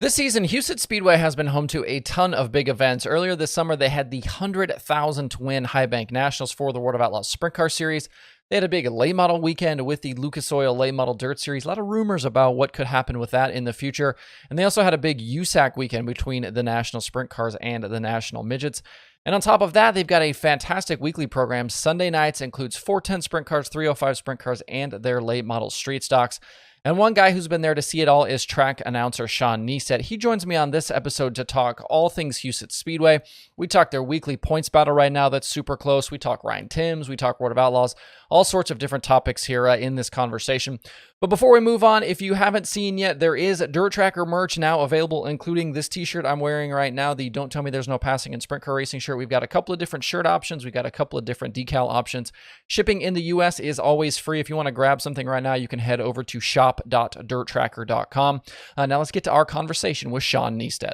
This season, Huset Speedway has been home to a ton of big events. Earlier this summer, they had the 100,000 to win High Bank Nationals for the World of Outlaws Sprint Car Series. They had a big late model weekend with the Lucas Oil Late Model Dirt Series. A lot of rumors about what could happen with that in the future. And they also had a big USAC weekend between the National Sprint Cars and the National Midgets. And on top of that, they've got a fantastic weekly program. Sunday nights includes 410 Sprint Cars, 305 Sprint Cars, and their late model street stocks. And one guy who's been there to see it all is track announcer Shawn Neisteadt. He joins me on this episode to talk all things Huset Speedway. We talk their weekly points battle right now that's super close. We talk Ryan Timms. We talk World of Outlaws. All sorts of different topics here in this conversation. But before we move on, if you haven't seen yet, there is DIRTRACKR merch now available, including this t-shirt I'm wearing right now, the Don't Tell Me There's No Passing in Sprint Car Racing shirt. We've got a couple of different shirt options. We've got a couple of different decal options. Shipping in the US is always free. If you want to grab something right now, you can head over to shop.dirtracker.com. Now let's get to our conversation with Shawn Neisteadt.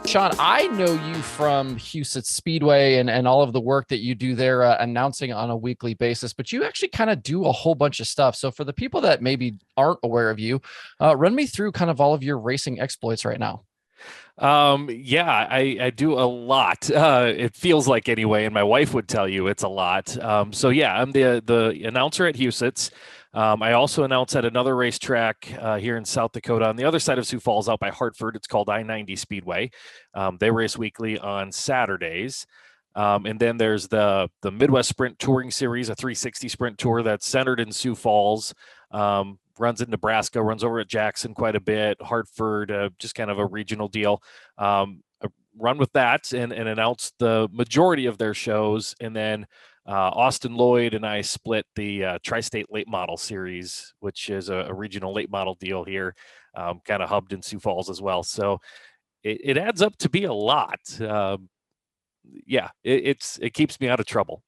Shawn, I know you from Huset Speedway and all of the work that you do there announcing on a weekly basis, but you actually kind of do a whole bunch of stuff. So for the people that maybe aren't aware of you, run me through kind of all of your racing exploits right now. Yeah, I do a lot. It feels like anyway, and my wife would tell you it's a lot. So yeah, I'm the announcer at Huset's. I also announce at another racetrack here in South Dakota on the other side of Sioux Falls out by Hartford. It's called I-90 Speedway. They race weekly on Saturdays. And then there's the Midwest Sprint Touring Series, a 360 sprint tour that's centered in Sioux Falls. Runs in Nebraska, runs over at Jackson quite a bit, Hartford, just kind of a regional deal. I run with that and announce the majority of their shows. And then Austin Lloyd and I split the Tri-State Late Model Series, which is a regional late model deal here, kind of hubbed in Sioux Falls as well. So it adds up to be a lot. Yeah, it keeps me out of trouble.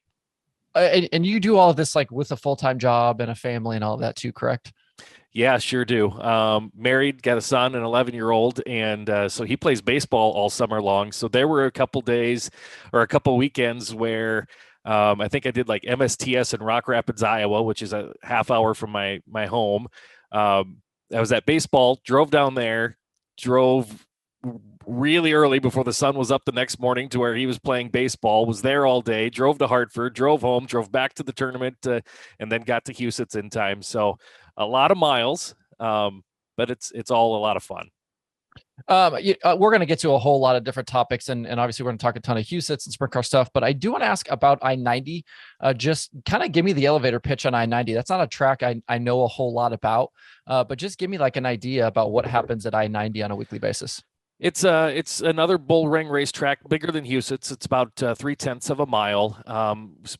And you do all of this like with a full-time job and a family and all of that too, correct? Yeah, sure do. Married, got a son, an 11-year-old, and so he plays baseball all summer long. So there were a couple days or a couple weekends where I think I did like MSTS in Rock Rapids, Iowa, which is a half hour from my home. I was at baseball, drove down there, drove really early before the sun was up the next morning to where he was playing baseball, was there all day, drove to Hartford, drove home, drove back to the tournament, and then got to Huset's in time. So a lot of miles, but it's all a lot of fun. We're going to get to a whole lot of different topics, and obviously we're going to talk a ton of Husets and sprint car stuff, but I do want to ask about I-90. Just kind of give me the elevator pitch on I-90. That's not a track I know a whole lot about, but just give me like an idea about what happens at I-90 on a weekly basis. It's another bull ring racetrack, bigger than Huset's. It's about 3/10 of a mile.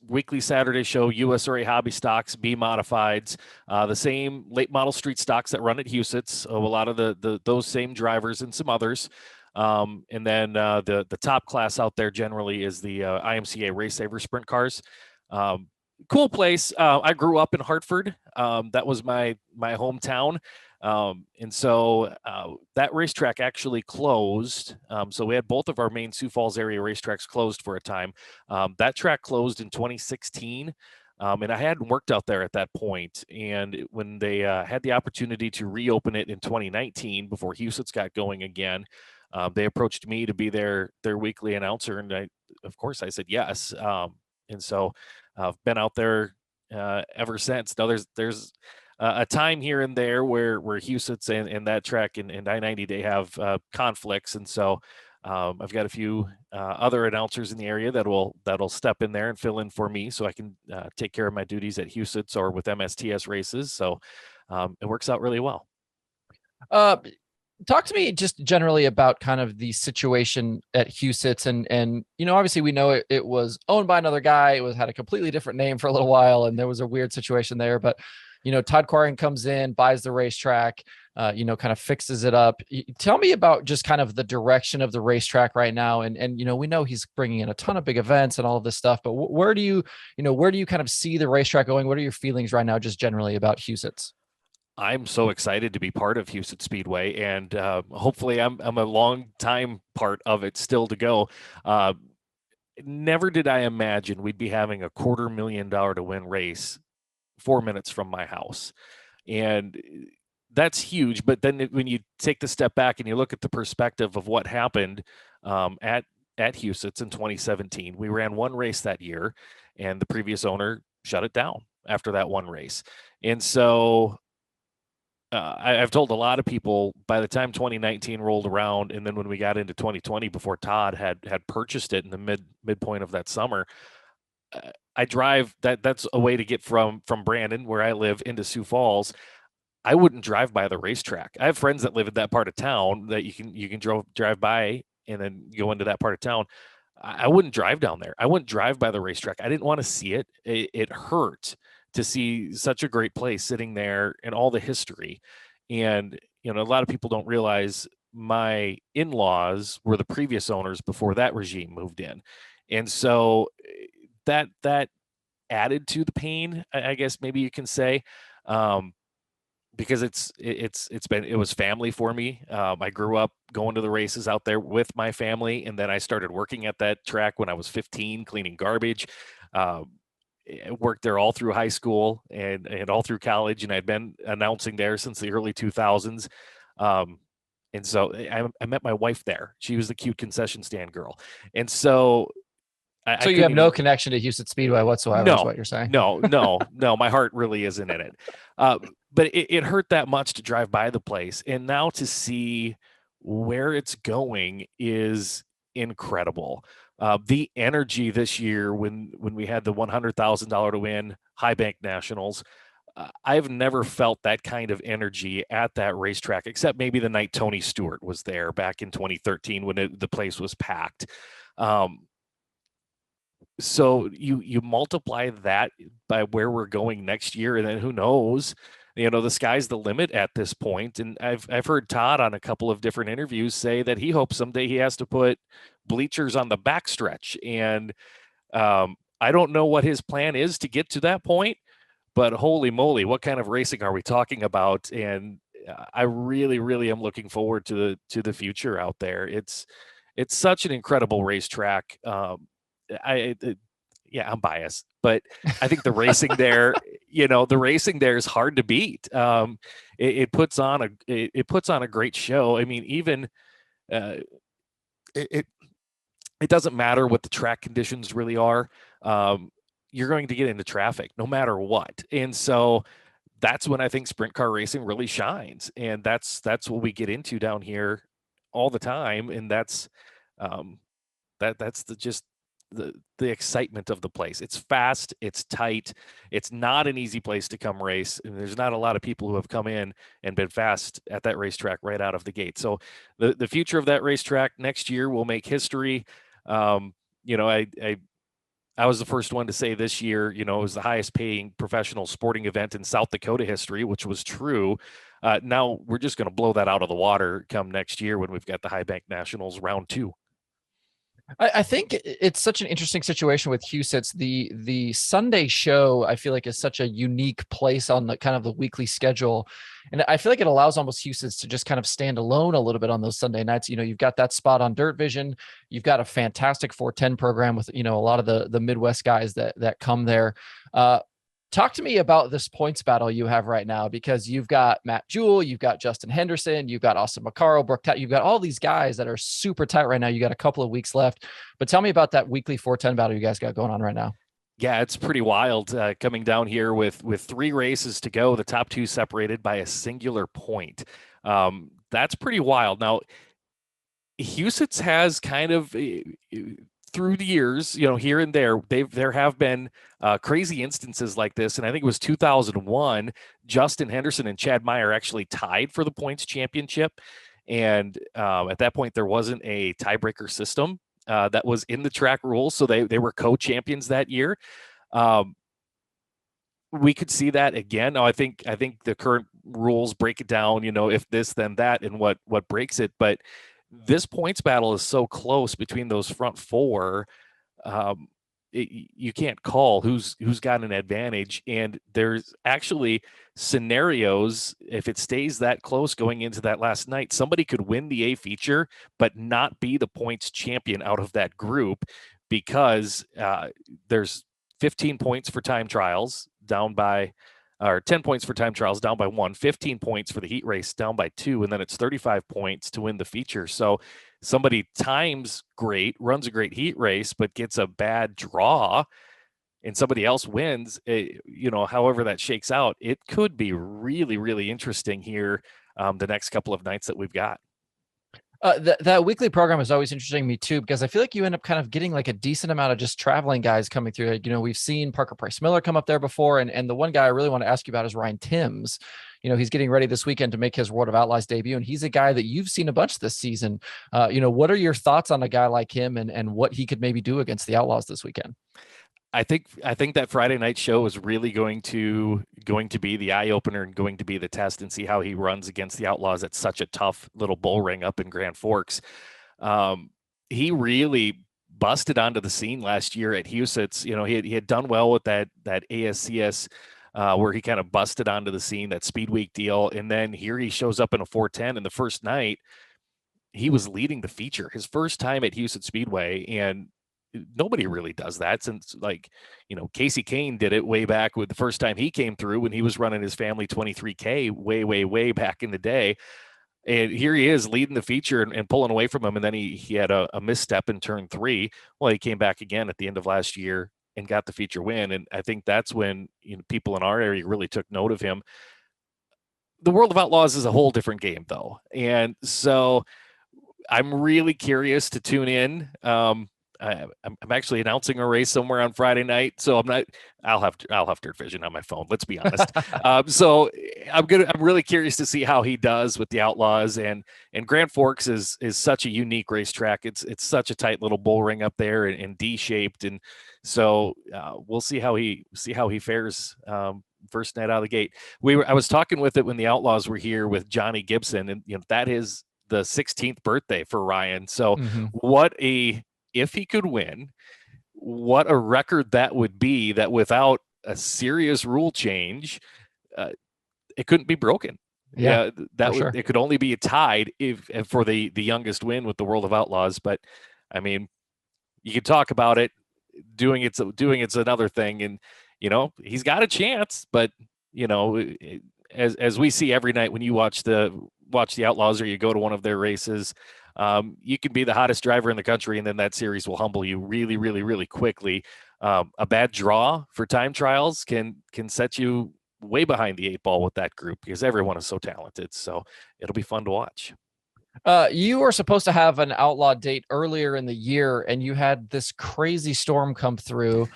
Weekly Saturday show, USRA hobby stocks, B modifieds, the same late model street stocks that run at Huset's. A lot of those same drivers and some others. And then the top class out there generally is the IMCA Race Saver sprint cars. Cool place. I grew up in Hartford. That was my hometown. And so that racetrack actually closed. So we had both of our main Sioux Falls area racetracks closed for a time. That track closed in 2016. And I hadn't worked out there at that point. And when they had the opportunity to reopen it in 2019, before Huset's got going again, they approached me to be their weekly announcer. And of course, I said yes. And so I've been out there ever since. Now there's a time here and there where Huset's and that track and I-90, they have conflicts. And so I've got a few other announcers in the area that'll step in there and fill in for me so I can take care of my duties at Huset's or with MSTS races. So it works out really well. Talk to me just generally about kind of the situation at Huset's and obviously we know it was owned by another guy. It had a completely different name for a little while, and there was a weird situation there, but Todd Quarrian comes in, buys the racetrack, kind of fixes it up. Tell me about just kind of the direction of the racetrack right now. And we know he's bringing in a ton of big events and all of this stuff, but where do you kind of see the racetrack going? What are your feelings right now, just generally about Huset's? I'm so excited to be part of Huset Speedway, and hopefully I'm a long time part of it still to go. Never did I imagine we'd be having a $250,000 to win race 4 minutes from my house. And that's huge. But then when you take the step back and you look at the perspective of what happened at Huset's in 2017, we ran one race that year, and the previous owner shut it down after that one race. And so I've told a lot of people by the time 2019 rolled around, and then when we got into 2020, before Todd had purchased it in the midpoint of that summer, I drive that's a way to get from Brandon, where I live, into Sioux Falls. I wouldn't drive by the racetrack. I have friends that live in that part of town that you can drive by and then go into that part of town. I wouldn't drive down there. I wouldn't drive by the racetrack. I didn't want to see it. It hurt to see such a great place sitting there and all the history. And, a lot of people don't realize my in-laws were the previous owners before that regime moved in. And so that added to the pain, I guess maybe you can say, because it was family for me. I grew up going to the races out there with my family, and then I started working at that track when I was 15, cleaning garbage. I worked there all through high school and all through college, and I'd been announcing there since the early 2000s. And so I met my wife there. She was the cute concession stand girl. And so so you have no connection to Huset Speedway whatsoever, is what you're saying? No. My heart really isn't in it. But it hurt that much to drive by the place. And now to see where it's going is incredible. The energy this year when we had the $100,000 to win High Bank Nationals, I've never felt that kind of energy at that racetrack, except maybe the night Tony Stewart was there back in 2013 when the place was packed. So you multiply that by where we're going next year, and then who knows, the sky's the limit at this point. And I've heard Todd on a couple of different interviews say that he hopes someday he has to put bleachers on the backstretch. And I don't know what his plan is to get to that point, but holy moly, what kind of racing are we talking about? And I really, really am looking forward to the future out there. It's such an incredible racetrack. I'm biased, but I think the racing there, the racing there is hard to beat. It puts on a great show. I mean, even it doesn't matter what the track conditions really are. You're going to get into traffic no matter what. And so that's when I think sprint car racing really shines. And that's what we get into down here all the time. And that's the excitement of the place. It's fast, it's tight, it's not an easy place to come race, and there's not a lot of people who have come in and been fast at that racetrack right out of the gate. So the future of that racetrack next year will make history. I was the first one to say this year, it was the highest paying professional sporting event in South Dakota history, which was true. Now we're just going to blow that out of the water come next year when we've got the High Bank Nationals round 2. I think it's such an interesting situation with Huset's. The Sunday show, I feel like, is such a unique place on the kind of the weekly schedule. And I feel like it allows almost Huset's to just kind of stand alone a little bit on those Sunday nights. You've got that spot on Dirt Vision. You've got a fantastic 410 program with, a lot of the Midwest guys that come there. Talk to me about this points battle you have right now, because you've got Matt Jewell, you've got Justin Henderson, you've got Austin McCarroll, Brooke Tat, you've got all these guys that are super tight right now. You got a couple of weeks left, but tell me about that weekly 410 battle you guys got going on right now. Yeah, it's pretty wild coming down here with 3 races to go. The top 2 separated by a singular point. That's pretty wild. Now, Huset's has kind of through the years, here and there have been crazy instances like this. And I think it was 2001, Justin Henderson and Chad Meyer actually tied for the points championship. And at that point, there wasn't a tiebreaker system that was in the track rules. So they were co-champions that year. We could see that again. Now, I think the current rules break it down, if this, then that, and what breaks it. But this points battle is so close between those front 4. You can't call who's got an advantage. And there's actually scenarios, if it stays that close going into that last night, somebody could win the A feature, but not be the points champion out of that group, because there's 15 points for time trials. down by, or 10 points for time trials, down by 1, 15 points for the heat race, down by 2, and then it's 35 points to win the feature. So somebody times great, runs a great heat race, but gets a bad draw, and somebody else wins, however that shakes out, it could be really, really interesting here the next couple of nights that we've got. That weekly program is always interesting to me too, because I feel like you end up kind of getting like a decent amount of just traveling guys coming through. Like, we've seen Parker Price Miller come up there before. And the one guy I really want to ask you about is Ryan Timms. He's getting ready this weekend to make his World of Outlaws debut. And he's a guy that you've seen a bunch this season. What are your thoughts on a guy like him and what he could maybe do against the Outlaws this weekend? I think that Friday night show is really going to be the eye opener and going to be the test, and see how he runs against the Outlaws at such a tough little bull ring up in Grand Forks. He really busted onto the scene last year at Huset's. He had done well with that ASCS where he kind of busted onto the scene, that Speedway deal, and then here he shows up in a 410, and the first night he was leading the feature, his first time at Huset Speedway, and nobody really does that since, Casey Kane did it way back with the first time he came through when he was running his family 23K way back in the day. And here he is leading the feature and pulling away from him. And then he had a misstep in turn 3. Well, he came back again at the end of last year and got the feature win. And I think that's when people in our area really took note of him. The World of Outlaws is a whole different game, though. And so I'm really curious to tune in. I'm actually announcing a race somewhere on Friday night, so I'll have Dirt Vision on my phone. Let's be honest. So I'm really curious to see how he does with the Outlaws, and Grand Forks is such a unique racetrack. It's such a tight little bull ring up there and D-shaped, and so we'll see how he fares first night out of the gate. I was talking with it when the Outlaws were here with Johnny Gibson, and that is the 16th birthday for Ryan. So if he could win, what a record that would be, that without a serious rule change, it couldn't be broken. Yeah, sure. It could only be tied if for the youngest win with the World of Outlaws. But I mean, you could talk about it. Doing it's another thing, and he's got a chance. But as we see every night when you watch the Outlaws or you go to one of their races, you can be the hottest driver in the country, and then that series will humble you really, really, really quickly. A bad draw for time trials can set you way behind the 8 ball with that group, because everyone is so talented. So it'll be fun to watch. You were supposed to have an outlaw date earlier in the year, and you had this crazy storm come through,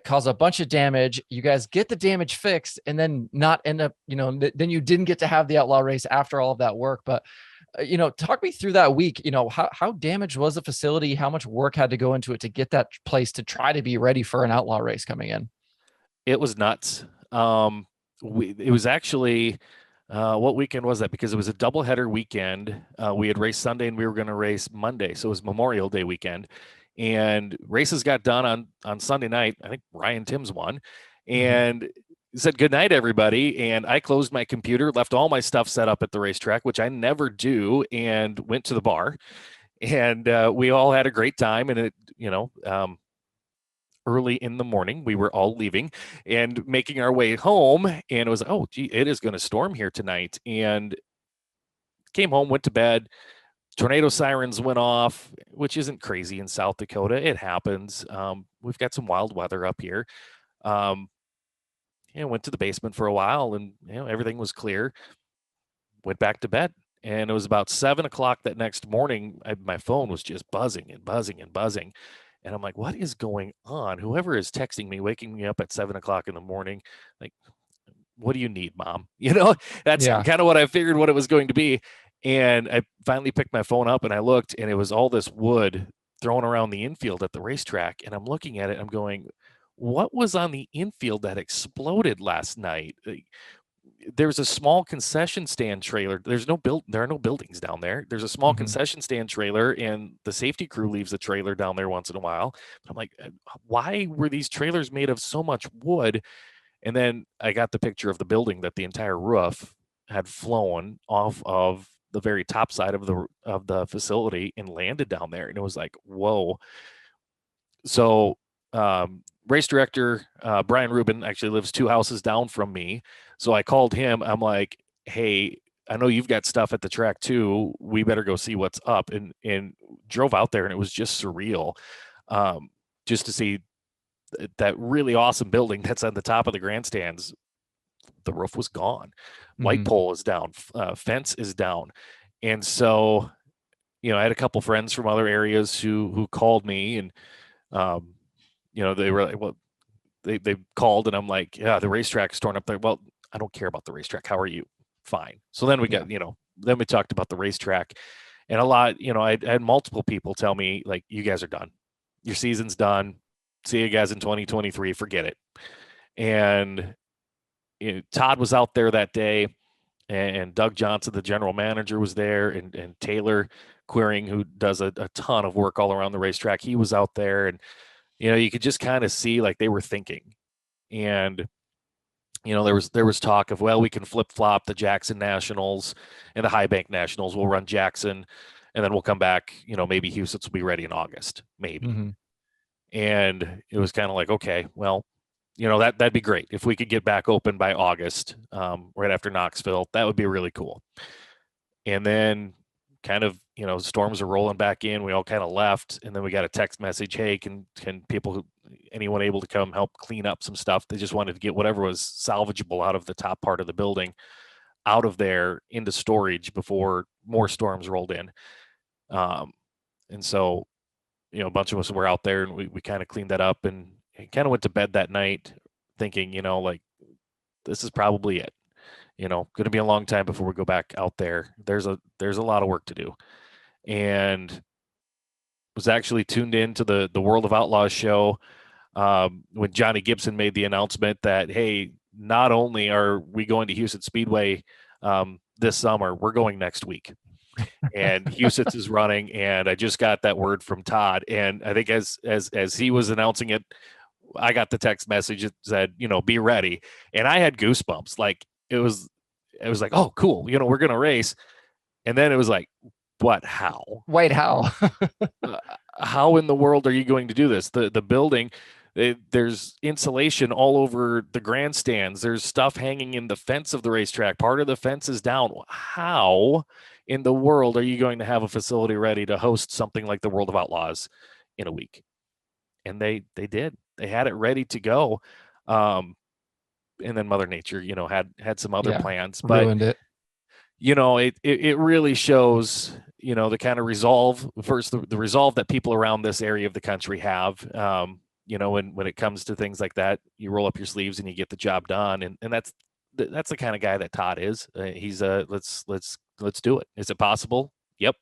cause a bunch of damage. You guys get the damage fixed, and then not end up, then you didn't get to have the outlaw race after all of that work. But talk me through that week. How damaged was the facility? How much work had to go into it to get that place to try to be ready for an outlaw race coming in? It was nuts. It was actually, what weekend was that? Because it was a doubleheader weekend. We had raced Sunday and we were going to race Monday. So it was Memorial Day weekend, and races got done on Sunday night. I think Ryan Timms won, and said good night, everybody. And I closed my computer, left all my stuff set up at the racetrack, which I never do, and went to the bar. And we all had a great time. And early in the morning, we were all leaving and making our way home. And it was, oh, gee, it is going to storm here tonight. And came home, went to bed. Tornado sirens went off, which isn't crazy in South Dakota. It happens. We've got some wild weather up here. Went to the basement for a while, and everything was clear. Went back to bed, and it was about 7:00 that next morning. My phone was just buzzing and buzzing and buzzing, and I'm like, "What is going on? Whoever is texting me, waking me up at 7:00 in the morning, like, what do you need, Mom?" That's kind of what I figured what it was going to be. And I finally picked my phone up and I looked, and it was all this wood thrown around the infield at the racetrack. And I'm looking at it, I'm going, what was on the infield that exploded last night? There's a small concession stand trailer. There are no buildings down there. There's a small concession stand trailer, and the safety crew leaves the trailer down there once in a while. But I'm like, why were these trailers made of so much wood? And then I got the picture of the building that the entire roof had flown off of the very top side of the facility and landed down there. And it was like, whoa. So race director Brian Rubin actually lives 2 houses down from me, so I called him. I'm like, hey, I know you've got stuff at the track too. We better go see what's up. And drove out there, and it was just surreal, just to see that really awesome building that's on the top of the grandstands. The roof was gone, light pole is down, fence is down, and so I had a couple friends from other areas who called me, and they were like, well, they called, and I'm like, yeah, the racetrack's torn up there. Well, I don't care about the racetrack. How are you? Fine. So then we got, then we talked about the racetrack, and a lot, I had multiple people tell me, like, you guys are done. Your season's done. See you guys in 2023. Forget it. And Todd was out there that day, and Doug Johnson, the general manager, was there, and Taylor Queering, who does a ton of work all around the racetrack, he was out there, and you could just kind of see like they were thinking. And there was talk of, well, we can flip flop the Jackson Nationals and the High Bank Nationals. We'll run Jackson, and then we'll come back. Maybe Huset's will be ready in August, maybe. And it was kind of like, okay, well, that'd be great if we could get back open by August, right after Knoxville. That would be really cool. And then kind of, storms are rolling back in. We all kind of left, and then we got a text message, hey, can people, anyone able to come help clean up some stuff? They just wanted to get whatever was salvageable out of the top part of the building out of there into storage before more storms rolled in. And so, a bunch of us were out there, and we kind of cleaned that up, and kind of went to bed that night thinking, like, this is probably it. Going to be a long time before we go back out there. There's a lot of work to do. And was actually tuned into the World of Outlaws show when Johnny Gibson made the announcement that, hey, not only are we going to Huset Speedway this summer, we're going next week. And Huset's is running, and I just got that word from Todd. And I think as he was announcing it, I got the text message that said, be ready. And I had goosebumps. Like, it was like, oh, cool. We're going to race. And then it was like, what, how? Wait, how? How in the world are you going to do this? The building, there's insulation all over the grandstands. There's stuff hanging in the fence of the racetrack. Part of the fence is down. How in the world are you going to have a facility ready to host something like the World of Outlaws in a week? And they did. They had it ready to go. And then Mother Nature, had some other plans, but ruined it. It really shows, the kind of resolve, first, the resolve that people around this area of the country have, when it comes to things like that. You roll up your sleeves and you get the job done. And that's the kind of guy that Todd is. He's let's do it. Is it possible? Yep.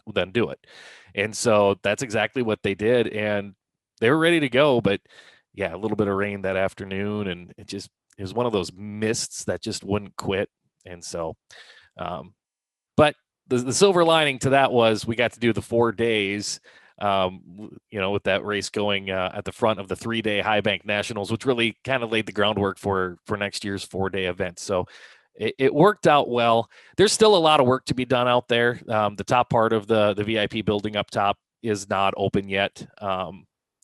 Well, then do it. And so that's exactly what they did. And they were ready to go, but yeah, a little bit of rain that afternoon, and it was one of those mists that just wouldn't quit. And so, but the silver lining to that was we got to do the 4 days, with that race going at the front of the 3-day High Bank Nationals, which really kind of laid the groundwork for next year's 4-day event. So it worked out well. There's still a lot of work to be done out there. The top part of the VIP building up top is not open yet.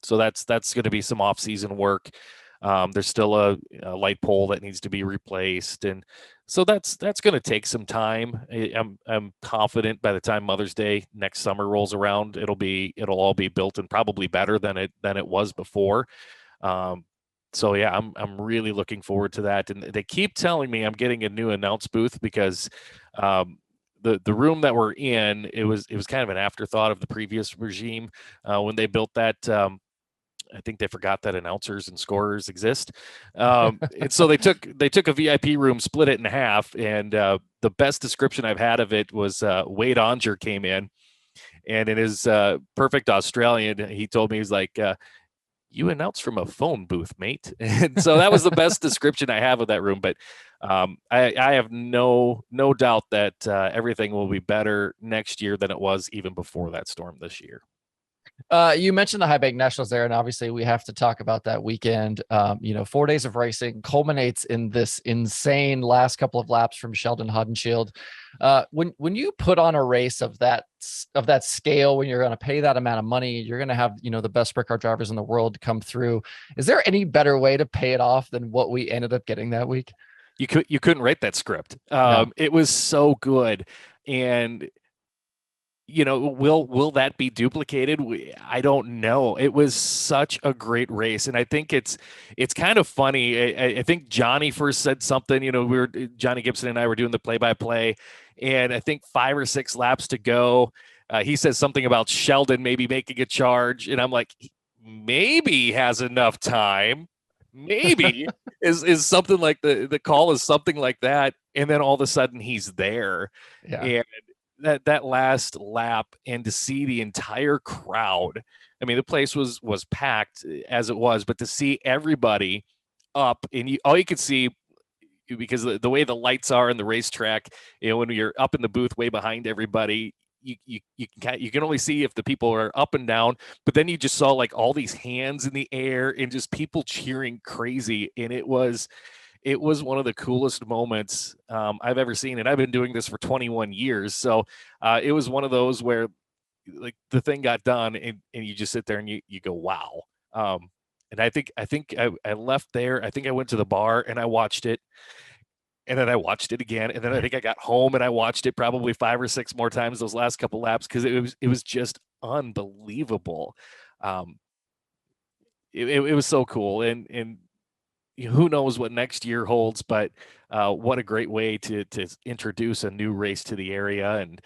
So that's going to be some off-season work. There's still a light pole that needs to be replaced, and so that's going to take some time. I'm confident by the time Mother's Day next summer rolls around, it'll all be built and probably better than it was before. So yeah, I'm really looking forward to that. And they keep telling me I'm getting a new announce booth because the room that we're in, it was kind of an afterthought of the previous regime when they built that. I think they forgot that announcers and scorers exist. And so they took a VIP room, split it in half. And the best description I've had of it was Wade Onger came in, and in his perfect Australian, he told me, he's like, you announce from a phone booth, mate. And so that was the best description I have of that room. But I have no doubt that everything will be better next year than it was even before that storm this year. You mentioned the High Bank Nationals there, and obviously we have to talk about that weekend. 4 days of racing culminates in this insane last couple of laps from Sheldon Haudenschild. When you put on a race of that scale, when you're going to pay that amount of money, you're going to have the best sprint car drivers in the world come through. Is there any better way to pay it off than what we ended up getting that week? You couldn't write that script. No. It was so good, and will that be duplicated? I don't know. It was such a great race, and I think it's kind of funny. I think Johnny first said something. Johnny Gibson and I were doing the play-by-play, and I think 5 or 6 laps to go. He says something about Sheldon maybe making a charge, and I'm like, maybe he has enough time. Maybe is something like the call is something like that, and then all of a sudden he's there, Yeah. and that last lap, and to see the entire crowd. I mean, the place was packed as it was, but to see everybody up, and all you could see, because the way the lights are in the racetrack, when you're up in the booth way behind everybody, you can only see if the people are up and down, but then you just saw like all these hands in the air and just people cheering crazy, and it was one of the coolest moments I've ever seen, and I've been doing this for 21 years, so it was one of those where like the thing got done, and you just sit there and you go, wow. And I think I left there. I think I went to the bar and I watched it, and then I watched it again, and then I think I got home and I watched it probably 5 or 6 more times those last couple laps, because it was just unbelievable. Um, it was so cool, and who knows what next year holds, but what a great way to introduce a new race to the area, and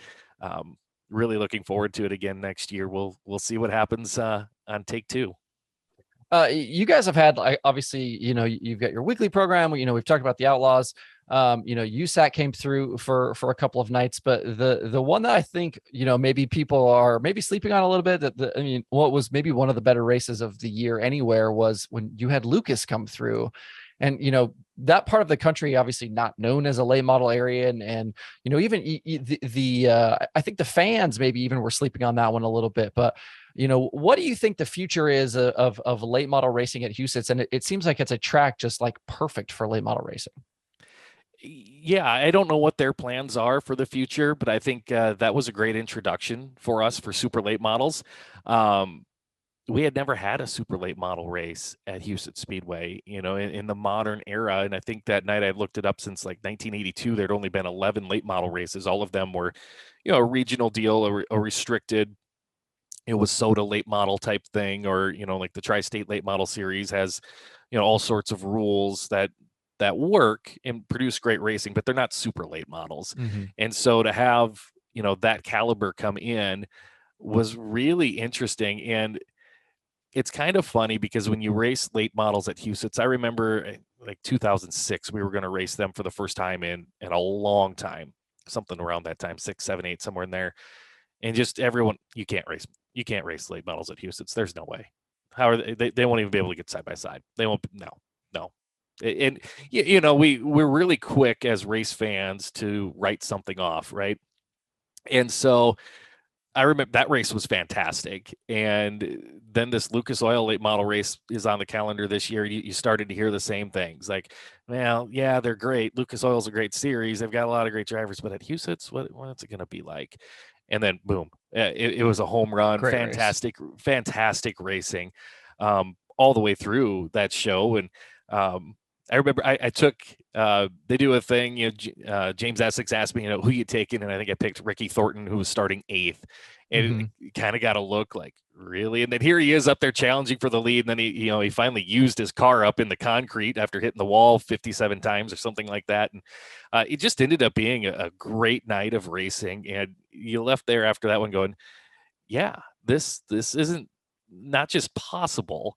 really looking forward to it again next year. We'll see what happens on take 2. You guys have had, like, obviously, you've got your weekly program. We've talked about the Outlaws. USAT came through for a couple of nights, but the one that I think, maybe people are maybe sleeping on a little bit, what was maybe one of the better races of the year anywhere was when you had Lucas come through. And, that part of the country, obviously not known as a late model area. And even I think the fans maybe even were sleeping on that one a little bit, but what do you think the future is of late model racing at Huset's? And it seems like it's a track just like perfect for late model racing. Yeah, I don't know what their plans are for the future, but I think that was a great introduction for us for super late models. We had never had a super late model race at Huset Speedway, in the modern era. And I think that night, I looked it up, since like 1982, there'd only been 11 late model races. All of them were, a regional deal, a restricted, it was soda late model type thing, or like the Tri-State late model series has all sorts of rules that work and produce great racing, but they're not super late models. Mm-hmm. And so to have that caliber come in was really interesting. And it's kind of funny, because when you race late models at Huset's, I remember like 2006, we were going to race them for the first time in a long time, something around that time, 6, 7, 8, somewhere in there. And just everyone, you can't race late models at Huset's. There's no way. How are they won't even be able to get side by side. They won't. No. And we're really quick as race fans to write something off, right? And so I remember that race was fantastic. And then this Lucas Oil late model race is on the calendar this year. You started to hear the same things, like, well, yeah, they're great. Lucas Oil's a great series. They've got a lot of great drivers, but at Huset's, what's it going to be like? And then boom, it was a home run. Great Fantastic, fantastic racing all the way through that show. And I remember I took they do a thing, James Essex asked me, who you taking, and I think I picked Ricky Thornton, who was starting 8th, and it kind of got a look like, really? And then here he is up there challenging for the lead, and then he finally used his car up in the concrete after hitting the wall 57 times or something like that, and it just ended up being a great night of racing. And you left there after that one going, yeah, this isn't not just possible,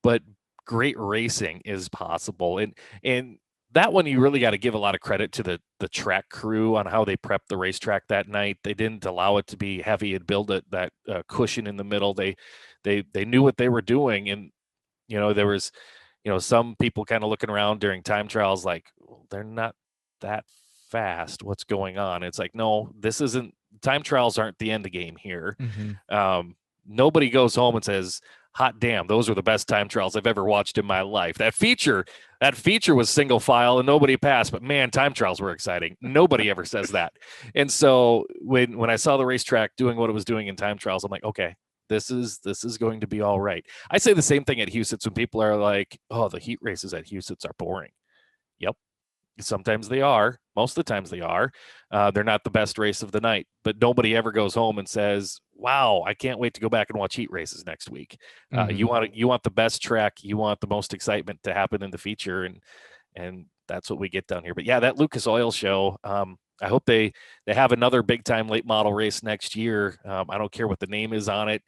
but great racing is possible. And that one, you really got to give a lot of credit to the track crew on how they prepped the racetrack that night. They didn't allow it to be heavy and build that cushion in the middle. They knew what they were doing. And there was some people kind of looking around during time trials like, well, they're not that fast, what's going on? It's like, no, this isn't, time trials aren't the end of the game here. Mm-hmm. nobody goes home and says, hot damn, those were the best time trials I've ever watched in my life. That feature was single file and nobody passed, but man, time trials were exciting. Nobody ever says that. And so when I saw the racetrack doing what it was doing in time trials, I'm like, okay, this is going to be all right. I say the same thing at Huset's when people are like, oh, the heat races at Huset's are boring. Yep. Sometimes they are. Most of the times they are. They're not the best race of the night, but nobody ever goes home and says, wow, I can't wait to go back and watch heat races next week. You want the best track. You want the most excitement to happen in the feature. And that's what we get down here. But yeah, that Lucas Oil show, I hope they have another big time late model race next year. I don't care what the name is on it.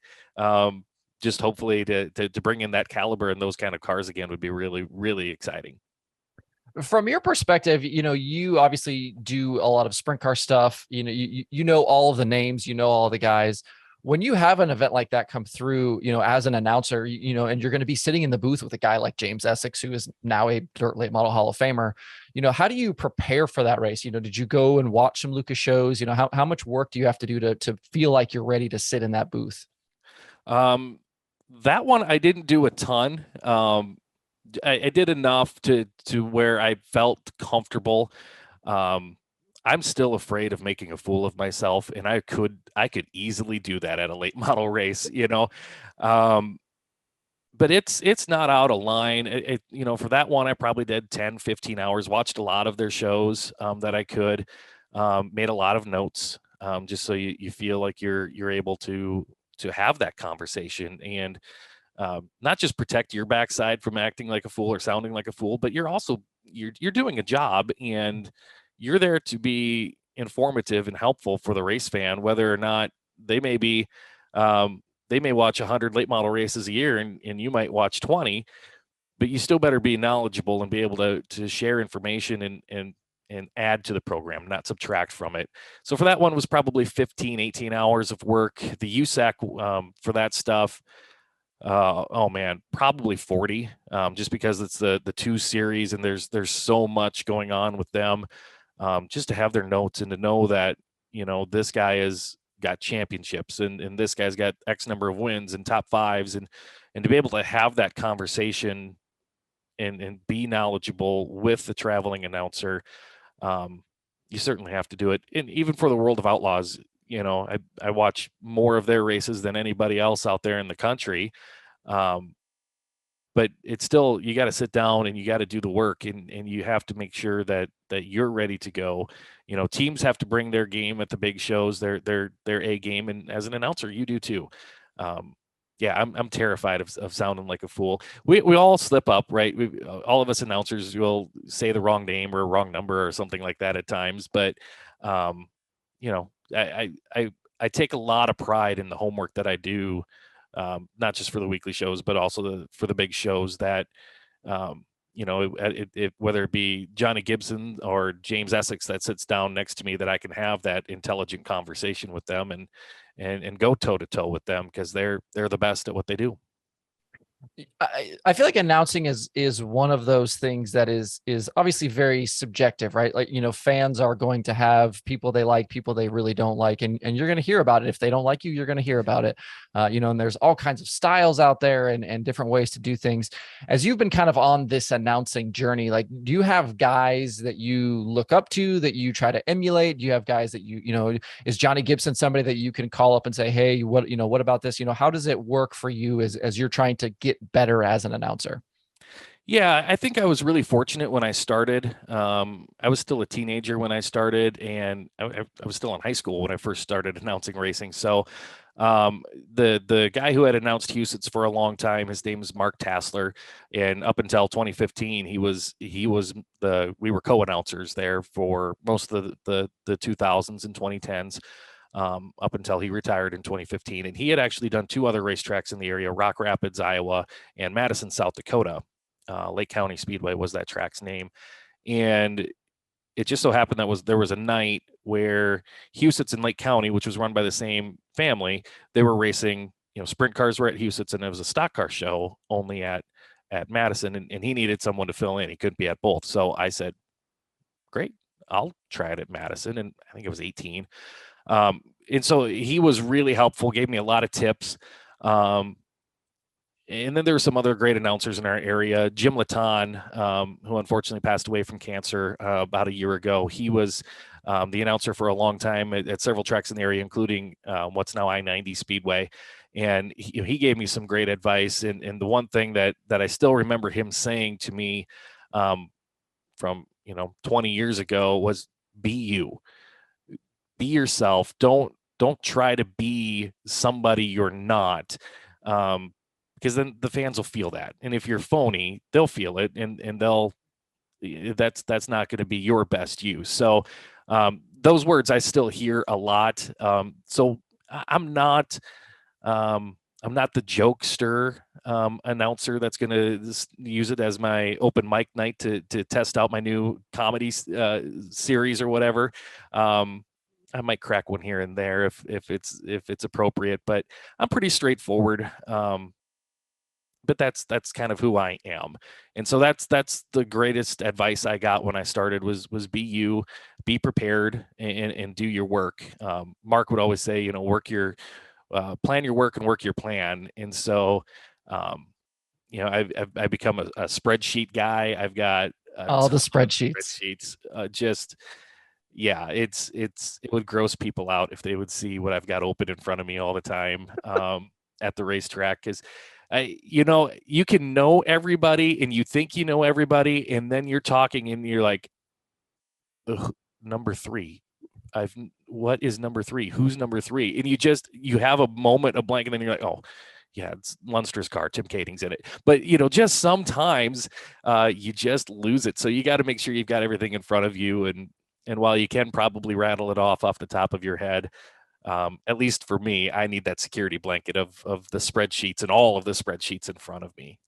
Just hopefully to bring in that caliber and those kind of cars again would be really, really exciting. From your perspective, you obviously do a lot of sprint car stuff. You know all of the names, all the guys. When you have an event like that come through, as an announcer, and you're going to be sitting in the booth with a guy like James Essex, who is now a Dirt Late Model Hall of Famer, how do you prepare for that race? Did you go and watch some Lucas shows? How much work do you have to do to feel like you're ready to sit in that booth? That one I didn't do a ton. I did enough to where I felt comfortable. I'm still afraid of making a fool of myself, and I could easily do that at a late model race, but it's not out of line. For that one, I probably did 10, 15 hours, watched a lot of their shows that I could, made a lot of notes, just so you feel like you're able to have that conversation and not just protect your backside from acting like a fool or sounding like a fool, but you're also you're doing a job and you're there to be informative and helpful for the race fan, whether or not they may be they may watch 100 late model races a year and you might watch 20, but you still better be knowledgeable and be able to share information and add to the program, not subtract from it. So for that one was probably 15, 18 hours of work. The USAC for that stuff, oh man, probably 40, just because it's the 2 series and there's so much going on with them, just to have their notes and to know that, this guy has got championships and this guy's got X number of wins and top fives and to be able to have that conversation and be knowledgeable with the traveling announcer. You certainly have to do it. And even for the World of Outlaws, I watch more of their races than anybody else out there in the country. But it's still, you got to sit down and you got to do the work and you have to make sure that you're ready to go. Teams have to bring their game at the big shows, their A game. And as an announcer, you do too. Yeah, I'm terrified of sounding like a fool. We all slip up, right? All of us announcers will say the wrong name or a wrong number or something like that at times. But, I take a lot of pride in the homework that I do, not just for the weekly shows, but also for the big shows that, whether it be Johnny Gibson or James Essex that sits down next to me, that I can have that intelligent conversation with them and go toe to toe with them because they're the best at what they do. I feel like announcing is one of those things that is obviously very subjective, right? Like, fans are going to have people they like, people they really don't like, and you're going to hear about it. If they don't like you, you're going to hear about it. And there's all kinds of styles out there and different ways to do things. As you've been kind of on this announcing journey, like, do you have guys that you look up to that you try to emulate? Do you have guys that is Johnny Gibson somebody that you can call up and say, hey, what about this? How does it work for you as you're trying to get better as an announcer? Yeah, I think I was really fortunate when I started. I was still a teenager when I started, and I was still in high school when I first started announcing racing. So the guy who had announced Huset's for a long time, his name is Mark Tassler, and up until 2015, we were co-announcers there for most of the 2000s and 2010s. Up until he retired in 2015. And he had actually done 2 other racetracks in the area, Rock Rapids, Iowa, and Madison, South Dakota. Lake County Speedway was that track's name. And it just so happened there was a night where Huset's in Lake County, which was run by the same family, they were racing, sprint cars were at Huset's, and it was a stock car show only at Madison. And he needed someone to fill in. He couldn't be at both. So I said, great, I'll try it at Madison. And I think it was 18. And so he was really helpful, gave me a lot of tips. Um, and then there were some other great announcers in our area. Jim Laton, who unfortunately passed away from cancer about a year ago. He was the announcer for a long time at several tracks in the area, including what's now I-90 Speedway. And he gave me some great advice. And the one thing that I still remember him saying to me from 20 years ago was, be you, be yourself. Don't try to be somebody you're not. Because then the fans will feel that. And if you're phony, they'll feel it, and they'll that's not going to be your best you. So those words I still hear a lot. So I'm not I'm not the jokester announcer that's going to use it as my open mic night to test out my new comedy series or whatever. I might crack one here and there if it's appropriate, but I'm pretty straightforward. But that's kind of who I am. And so that's the greatest advice I got when I started was be you, be prepared, and do your work. Mark would always say, work your plan your work and work your plan. And so, I've become a spreadsheet guy. I've got All the spreadsheets. Yeah, it would gross people out if they would see what I've got open in front of me all the time at the racetrack. Because you can know everybody and you think you know everybody, and then you're talking and you're like, number 3. What is number 3? Who's number 3? And you have a moment of blank, and then you're like, oh yeah, it's Lundster's car. Tim Kading's in it. But just sometimes you just lose it. So you got to make sure you've got everything in front of you. And while you can probably rattle it off the top of your head, at least for me, I need that security blanket of the spreadsheets and all of the spreadsheets in front of me.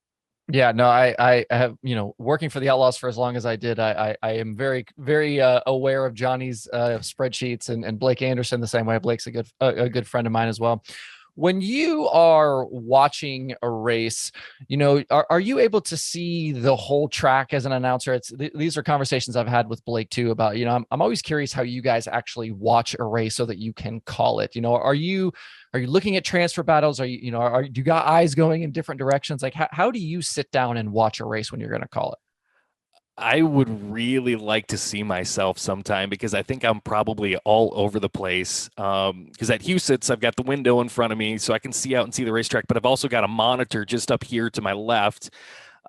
Yeah, no, I have, working for the Outlaws for as long as I did, I am very, very aware of Johnny's spreadsheets and Blake Anderson the same way. Blake's a good friend of mine as well. When you are watching a race, are you able to see the whole track as an announcer? These are conversations I've had with Blake too about, I'm always curious how you guys actually watch a race so that you can call it. Are you looking at transfer battles? Are you, do you got eyes going in different directions? Like how do you sit down and watch a race when you're going to call it? I would really like to see myself sometime, because I think I'm probably all over the place. Because at Huset's, I've got the window in front of me so I can see out and see the racetrack, but I've also got a monitor just up here to my left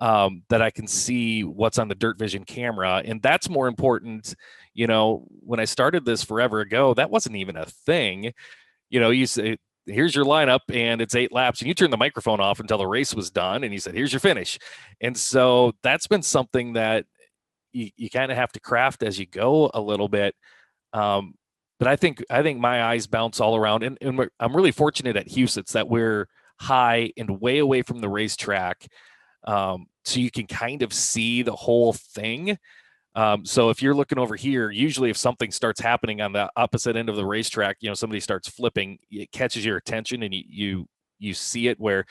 that I can see what's on the Dirt Vision camera. And that's more important. When I started this forever ago, that wasn't even a thing. You say, here's your lineup and it's 8 laps, and you turn the microphone off until the race was done, and you said, here's your finish. And so that's been something that you kind of have to craft as you go a little bit. But I think my eyes bounce all around, and I'm really fortunate at Huset's that we're high and way away from the racetrack. So you can kind of see the whole thing. So if you're looking over here, usually if something starts happening on the opposite end of the racetrack, somebody starts flipping, it catches your attention, and you see it. Where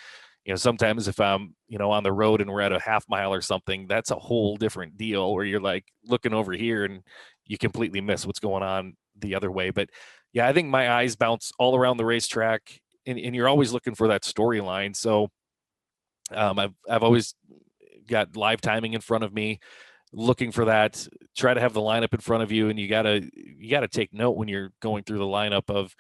sometimes if I'm on the road and we're at a half mile or something, that's a whole different deal, where you're like looking over here and you completely miss what's going on the other way. But yeah, I think my eyes bounce all around the racetrack, and you're always looking for that storyline. So I've always got live timing in front of me, looking for that. Try to have the lineup in front of you, and you gotta take note when you're going through the lineup of,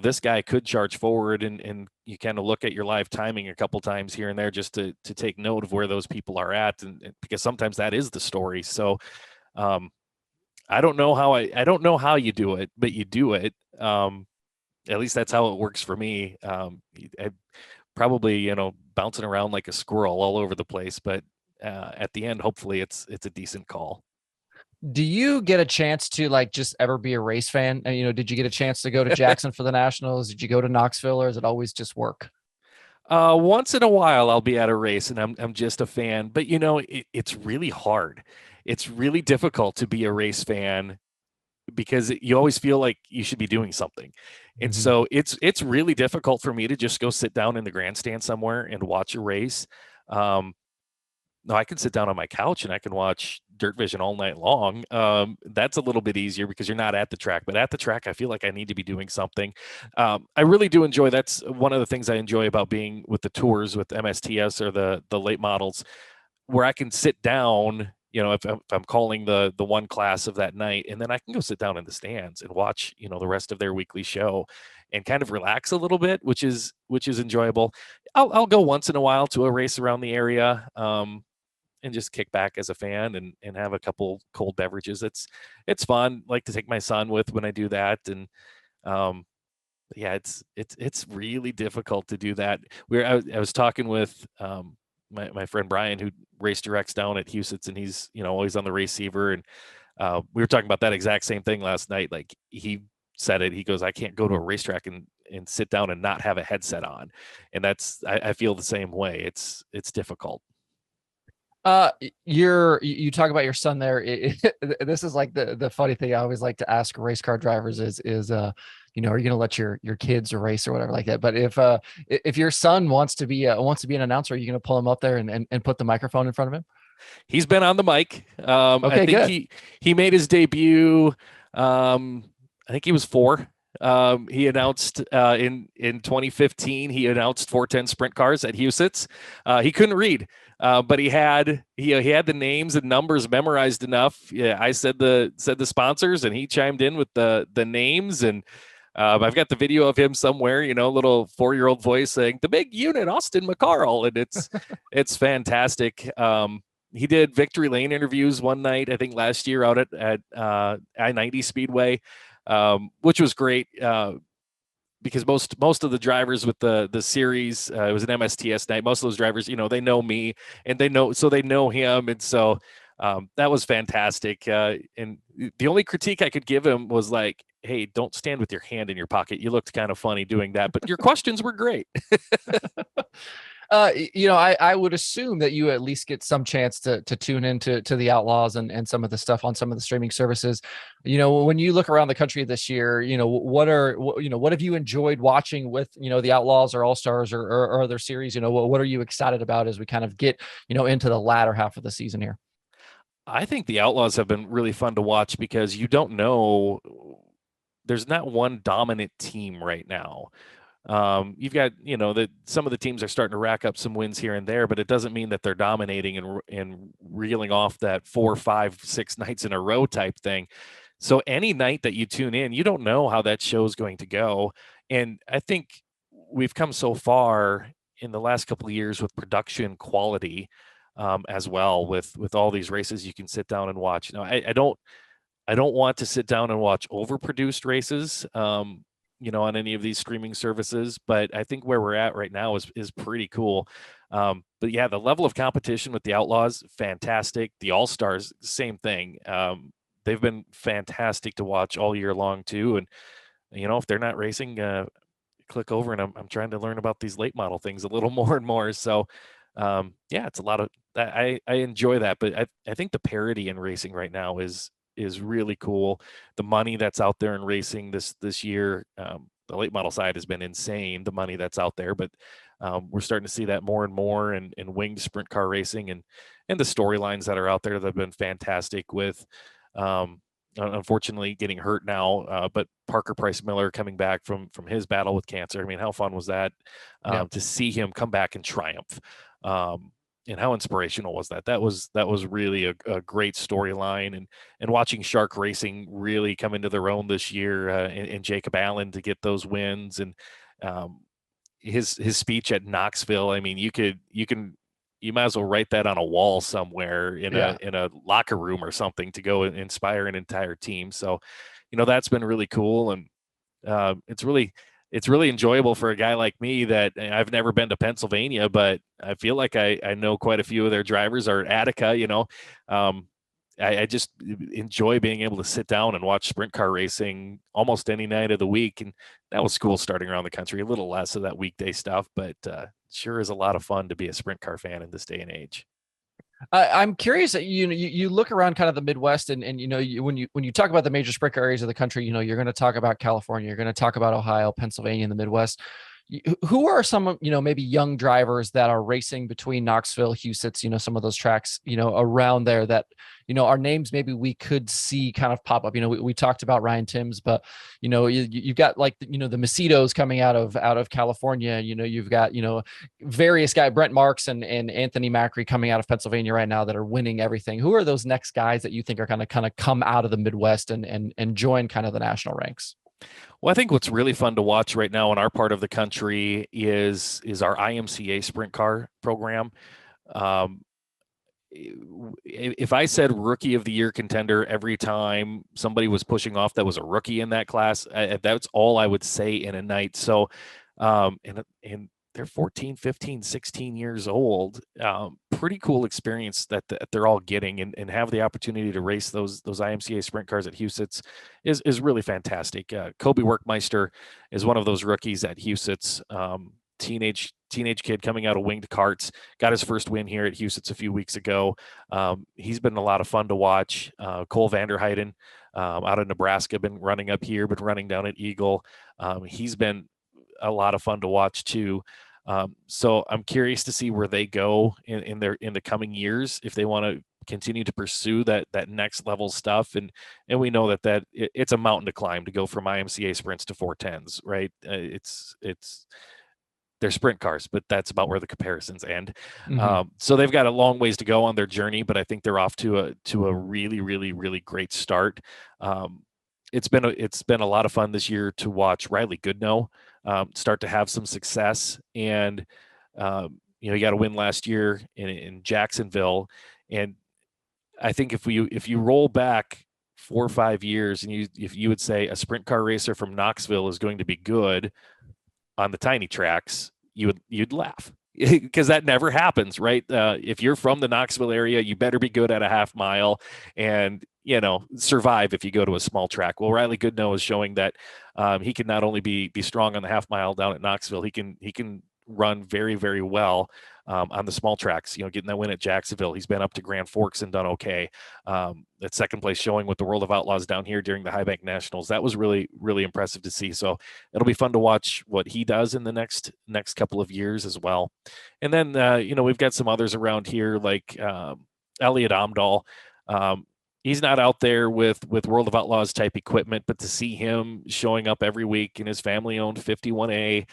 this guy could charge forward, and you kind of look at your live timing a couple times here and there just to take note of where those people are at, and because sometimes that is the story. So I don't know how you do it, but you do it. At least that's how it works for me. I probably bouncing around like a squirrel all over the place, but at the end, hopefully it's a decent call. Do you get a chance to just ever be a race fan? And, did you get a chance to go to Jackson for the Nationals? Did you go to Knoxville, or is it always just work? Once in a while I'll be at a race and I'm just a fan, but it's really hard. It's really difficult to be a race fan, because you always feel like you should be doing something. And so it's really difficult for me to just go sit down in the grandstand somewhere and watch a race. no, I can sit down on my couch and I can watch Dirt Vision all night long. That's a little bit easier because you're not at the track, but at the track, I feel like I need to be doing something. I really do enjoy, that's one of the things I enjoy about being with the tours with MSTS or the late models, where I can sit down, if I'm calling the one class of that night, and then I can go sit down in the stands and watch, the rest of their weekly show and kind of relax a little bit, which is enjoyable. I'll go once in a while to a race around the area, and just kick back as a fan and have a couple cold beverages. It's fun. Like to take my son with when I do that. And um, yeah, it's really difficult to do that. I was talking with my friend Brian, who race directs down at Huset's, and he's always on the receiver, and we were talking about that exact same thing last night. Like he said it, he goes, I can't go to a racetrack and sit down and not have a headset on, and I feel the same way. It's difficult. You talk about your son there. This is like the funny thing I always like to ask race car drivers is are you going to let your kids race or whatever like that? But if your son wants to be an announcer, are you going to pull him up there and put the microphone in front of him? He's been on the mic. Okay, I think good. he made his debut. I think he was 4. He announced in 2015. He announced 410 sprint cars at Huset's. He couldn't read, but he had the names and numbers memorized enough. Yeah, I said the sponsors, and he chimed in with the names. And I've got the video of him somewhere. Little 4-year-old voice saying the big unit, Austin McCarl, and it's fantastic. He did victory lane interviews one night, I think last year, out at I-90 Speedway. Which was great because most of the drivers with the series, it was an MSTS night. Most of those drivers, they know me and they know him, and so that was fantastic. And the only critique I could give him was like, "Hey, don't stand with your hand in your pocket. You looked kind of funny doing that, but your questions were great." I would assume that you at least get some chance to tune into the Outlaws and some of the stuff on some of the streaming services. When you look around the country this year, what have you enjoyed watching with, the Outlaws or All Stars or other series? What are you excited about as we kind of get, into the latter half of the season here? I think the Outlaws have been really fun to watch because you don't know, there's not one dominant team right now. You've got, that some of the teams are starting to rack up some wins here and there, but it doesn't mean that they're dominating and reeling off that 4, 5, 6 nights in a row type thing. So any night that you tune in, you don't know how that show is going to go. And I think we've come so far in the last couple of years with production quality, as well, with all these races you can sit down and watch. I don't want to sit down and watch overproduced races, on any of these streaming services, but I think where we're at right now is pretty cool. But yeah, the level of competition with the Outlaws, fantastic. The All Stars, same thing. They've been fantastic to watch all year long too. And if they're not racing, click over, and I'm trying to learn about these late model things a little more and more. So yeah, it's a lot of that. I enjoy that, but I think the parity in racing right now is really cool. The money that's out there in racing this year, the late model side has been insane, the money that's out there, but we're starting to see that more and more in winged sprint car racing, and the storylines that are out there that have been fantastic with, unfortunately getting hurt now, but Parker Price Miller coming back from his battle with cancer. I mean, how fun was that, to see him come back and triumph? And how inspirational was that? That was really a great storyline, and watching Shark Racing really come into their own this year, and Jacob Allen to get those wins, and his speech at Knoxville. I mean, you might as well write that on a wall somewhere in a locker room or something to go and inspire an entire team. So, that's been really cool, and it's really enjoyable for a guy like me that I've never been to Pennsylvania, but I feel like I know quite a few of their drivers are at Attica. I just enjoy being able to sit down and watch sprint car racing almost any night of the week. And that was cool starting around the country, a little less of that weekday stuff, but sure is a lot of fun to be a sprint car fan in this day and age. I'm curious that you look around kind of the Midwest, and when you talk about the major sprint car areas of the country, you're going to talk about California, you're going to talk about Ohio, Pennsylvania, and the Midwest. who are some, maybe young drivers that are racing between Knoxville, Huset's, some of those tracks, around there that, are names maybe we could see kind of pop up. We talked about Ryan Timms, but, you've got like, the Macedos coming out of California. You've got, various guys, Brent Marks and Anthony Macri coming out of Pennsylvania right now that are winning everything. Who are those next guys that you think are going to kind of come out of the Midwest and join kind of the national ranks? Well, I think what's really fun to watch right now in our part of the country is our IMCA sprint car program. Um, if I said rookie of the year contender every time somebody was pushing off that was a rookie in that class, that's all I would say in a night. So, and they're 14, 15, 16 years old. Pretty cool experience that they're all getting, and have the opportunity to race those IMCA sprint cars at Huset's is really fantastic. Kobe Workmeister is one of those rookies at Huset's. Teenage kid coming out of winged carts, got his first win here at Huset's a few weeks ago. He's been a lot of fun to watch. Cole Vanderheiden out of Nebraska, been running up here, been running down at Eagle. He's been a lot of fun to watch too. So I'm curious to see where they go in the coming years, if they want to continue to pursue that next level stuff. And we know that it's a mountain to climb to go from IMCA sprints to 410s, right? They're sprint cars, but that's about where the comparisons end. Mm-hmm. So they've got a long ways to go on their journey, but I think they're off to a really, really, really great start. It's been a lot of fun this year to watch Riley Goodnow start to have some success, and he got a win last year in Jacksonville. And I think if you roll back 4 or 5 years, and if you would say a sprint car racer from Knoxville is going to be good on the tiny tracks, you'd laugh, because that never happens, right? If you're from the Knoxville area, you better be good at a half mile and, survive if you go to a small track. Well, Riley Goodnow is showing that he can not only be strong on the half mile down at Knoxville, he can run very, very well on the small tracks. Getting that win at Jacksonville, he's been up to Grand Forks and done okay. That second place showing with the World of Outlaws down here during the High Bank Nationals, that was really, really impressive to see. So it'll be fun to watch what he does in the next couple of years as well. And then we've got some others around here like Elliot Amdahl. He's not out there with World of Outlaws type equipment, but to see him showing up every week in his family owned 51A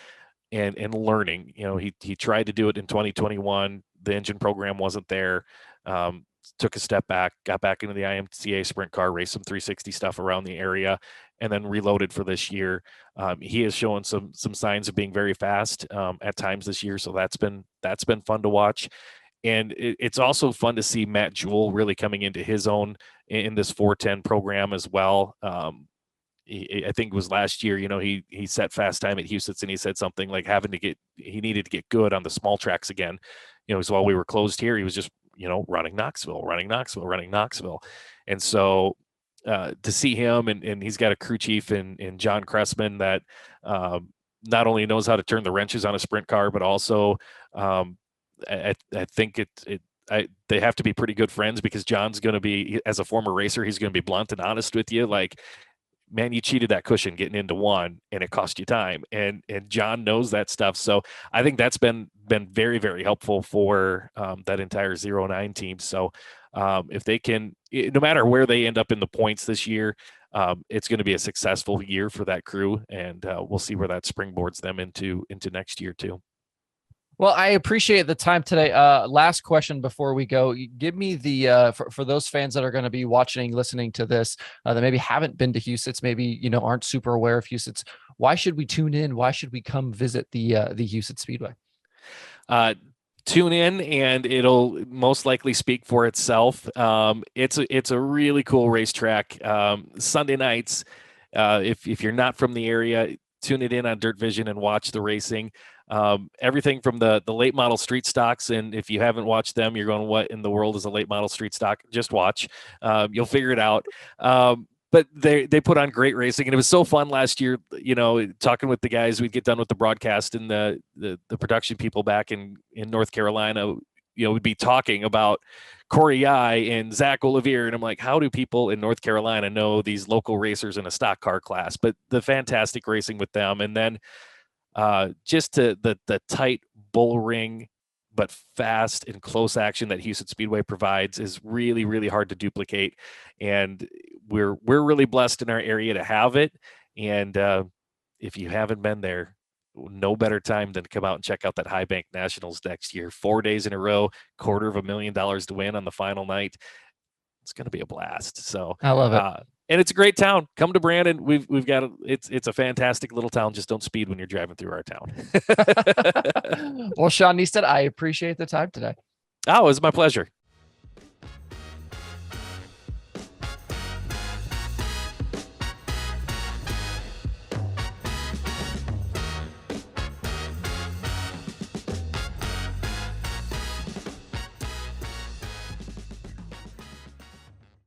and learning, he tried to do it in 2021. The engine program wasn't there. Took a step back, got back into the IMCA sprint car, raced some 360 stuff around the area, and then reloaded for this year. He is showing some signs of being very fast at times this year. So that's been fun to watch. And it's also fun to see Matt Jewell really coming into his own in this 410 program as well. I think it was last year, he set fast time at Huset's, and he said something like he needed to get good on the small tracks again. So while we were closed here, he was just, running Knoxville. And so to see him, and he's got a crew chief in John Cressman that not only knows how to turn the wrenches on a sprint car, but also I think they have to be pretty good friends, because John's going to be, as a former racer, he's going to be blunt and honest with you. Like, man, you cheated that cushion getting into one, and it cost you time. And John knows that stuff. So I think that's been very, very helpful for that entire 09 team. So if they can, no matter where they end up in the points this year, it's going to be a successful year for that crew, and we'll see where that springboards them into next year too. Well, I appreciate the time today. Last question before we go. Give me the for those fans that are going to be watching, listening to this, that maybe haven't been to Huset's, maybe aren't super aware of Huset's. Why should we tune in? Why should we come visit the Huset Speedway? Tune in, and it'll most likely speak for itself. It's a really cool racetrack. Sunday nights, if you're not from the area, tune it in on Dirt Vision and watch the racing. Everything from the late model street stocks, and if you haven't watched them, you're going, what in the world is a late model street stock? Just watch. You'll figure it out. But they put on great racing, and it was so fun last year, talking with the guys. We'd get done with the broadcast, and the production people back in North Carolina, we'd be talking about Corey Yai and Zach Olivier, and I'm like, how do people in North Carolina know these local racers in a stock car class? But the fantastic racing with them. And then just to the tight bull ring, but fast and close action that Huset Speedway provides is really, really hard to duplicate. And we're really blessed in our area to have it. And if you haven't been there, no better time than to come out and check out that High Bank Nationals next year. 4 days in a row, $250,000 to win on the final night. It's going to be a blast. So I love it. And it's a great town. Come to Brandon. We've got it's a fantastic little town. Just don't speed when you're driving through our town. Well, Shawn Neisteadt, I appreciate the time today. Oh, it was my pleasure.